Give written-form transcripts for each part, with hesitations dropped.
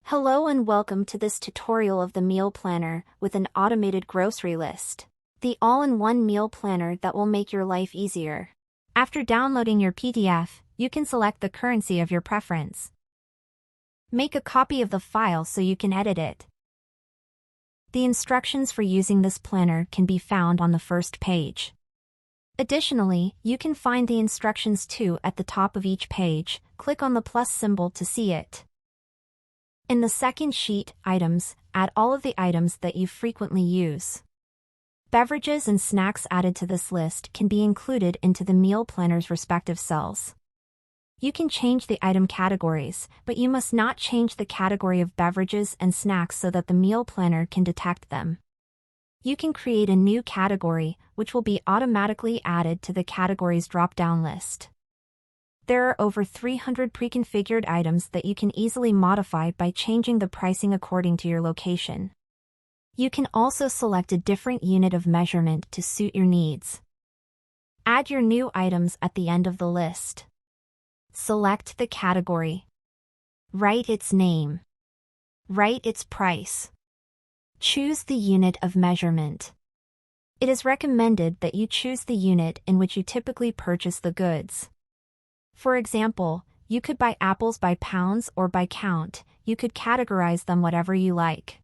Hello and welcome to this tutorial of the meal planner with an automated grocery list. The all-in-one meal planner that will make your life easier. After downloading your PDF, you can select the currency of your preference. Make a copy of the file so you can edit it. The instructions for using this planner can be found on the first page. Additionally, you can find the instructions too at the top of each page. Click on the plus symbol to see it. In the second sheet, Items, add all of the items that you frequently use. Beverages and snacks added to this list can be included into the meal planner's respective cells. You can change the item categories, but you must not change the category of beverages and snacks so that the meal planner can detect them. You can create a new category, which will be automatically added to the categories drop-down list. There are over 300 pre-configured items that you can easily modify by changing the pricing according to your location. You can also select a different unit of measurement to suit your needs. Add your new items at the end of the list. Select the category. Write its name. Write its price. Choose the unit of measurement. It is recommended that you choose the unit in which you typically purchase the goods. For example, you could buy apples by pounds or by count. You could categorize them whatever you like.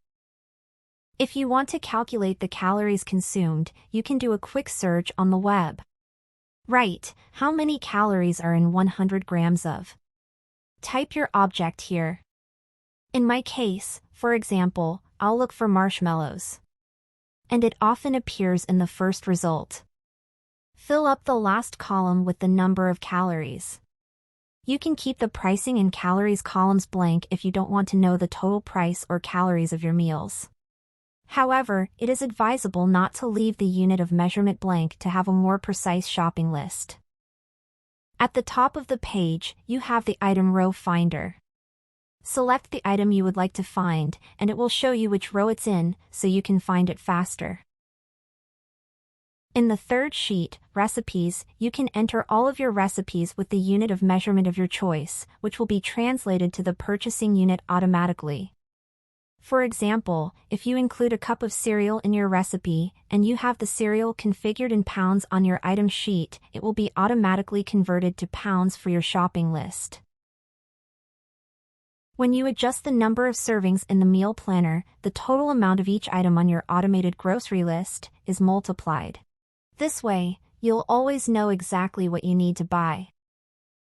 If you want to calculate the calories consumed, you can do a quick search on the web. Write, how many calories are in 100 grams of? Type your object here. In my case, for example, I'll look for marshmallows. And it often appears in the first result. Fill up the last column with the number of calories. You can keep the pricing and calories columns blank if you don't want to know the total price or calories of your meals. However, it is advisable not to leave the unit of measurement blank to have a more precise shopping list. At the top of the page, you have the item row finder. Select the item you would like to find, and it will show you which row it's in, so you can find it faster. In the third sheet, Recipes, you can enter all of your recipes with the unit of measurement of your choice, which will be translated to the purchasing unit automatically. For example, if you include a cup of cereal in your recipe, and you have the cereal configured in pounds on your item sheet, it will be automatically converted to pounds for your shopping list. When you adjust the number of servings in the meal planner, the total amount of each item on your automated grocery list is multiplied. This way, you'll always know exactly what you need to buy.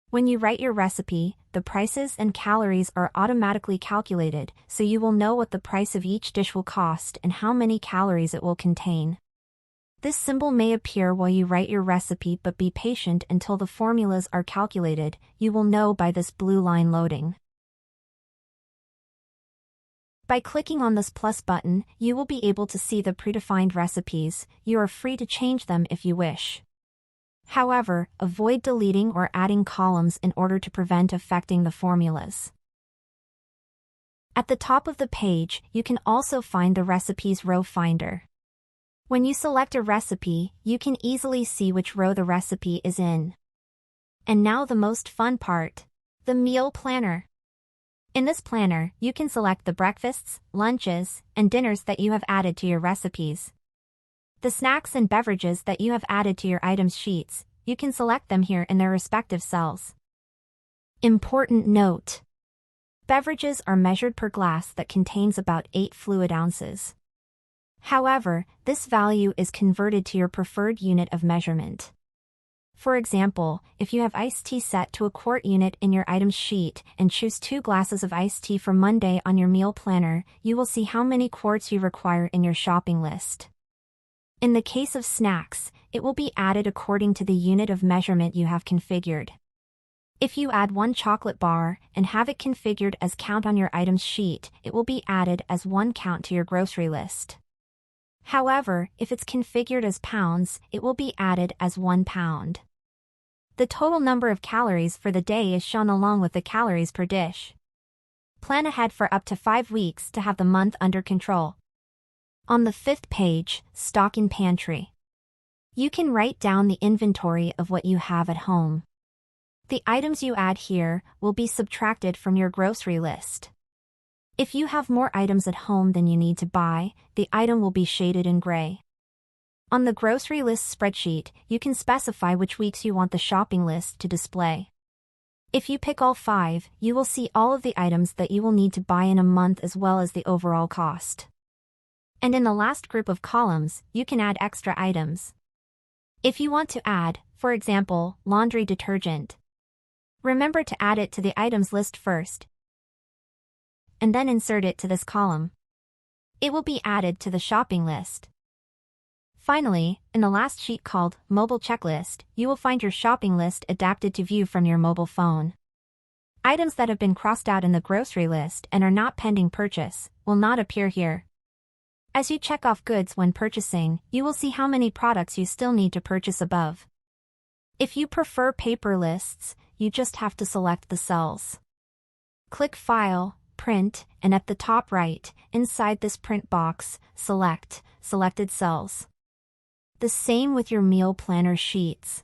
When you write your recipe, the prices and calories are automatically calculated, so you will know what the price of each dish will cost and how many calories it will contain. This symbol may appear while you write your recipe, but be patient until the formulas are calculated. You will know by this blue line loading. By clicking on this plus button, you will be able to see the predefined recipes. You are free to change them if you wish. However, avoid deleting or adding columns in order to prevent affecting the formulas. At the top of the page, you can also find the Recipes row finder. When you select a recipe, you can easily see which row the recipe is in. And now the most fun part, the meal planner. In this planner, you can select the breakfasts, lunches, and dinners that you have added to your recipes. The snacks and beverages that you have added to your items sheets, you can select them here in their respective cells. Important note: beverages are measured per glass that contains about 8 fluid ounces. However, this value is converted to your preferred unit of measurement. For example, if you have iced tea set to a quart unit in your items sheet and choose 2 glasses of iced tea for Monday on your meal planner, you will see how many quarts you require in your shopping list. In the case of snacks, it will be added according to the unit of measurement you have configured. If you add 1 chocolate bar and have it configured as count on your items sheet, it will be added as 1 count to your grocery list. However, if it's configured as pounds, it will be added as 1 pound. The total number of calories for the day is shown along with the calories per dish. Plan ahead for up to 5 weeks to have the month under control. On the 5th page, Stock in Pantry. You can write down the inventory of what you have at home. The items you add here will be subtracted from your grocery list. If you have more items at home than you need to buy, the item will be shaded in gray. On the grocery list spreadsheet, you can specify which weeks you want the shopping list to display. If you pick all 5, you will see all of the items that you will need to buy in a month as well as the overall cost. And in the last group of columns, you can add extra items. If you want to add, for example, laundry detergent, remember to add it to the items list first, and then insert it to this column. It will be added to the shopping list. Finally, in the last sheet called Mobile Checklist, you will find your shopping list adapted to view from your mobile phone. Items that have been crossed out in the grocery list and are not pending purchase will not appear here. As you check off goods when purchasing, you will see how many products you still need to purchase above. If you prefer paper lists, you just have to select the cells. Click File, Print, and at the top right, inside this print box, select Selected Cells. The same with your meal planner sheets.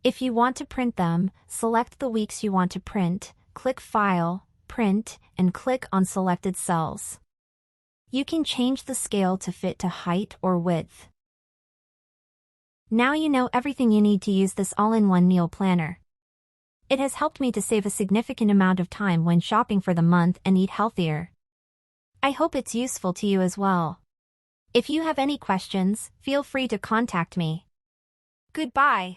If you want to print them, select the weeks you want to print, click File, Print, and click on Selected Cells. You can change the scale to fit to height or width. Now you know everything you need to use this all-in-one meal planner. It has helped me to save a significant amount of time when shopping for the month and eat healthier. I hope it's useful to you as well. If you have any questions, feel free to contact me. Goodbye.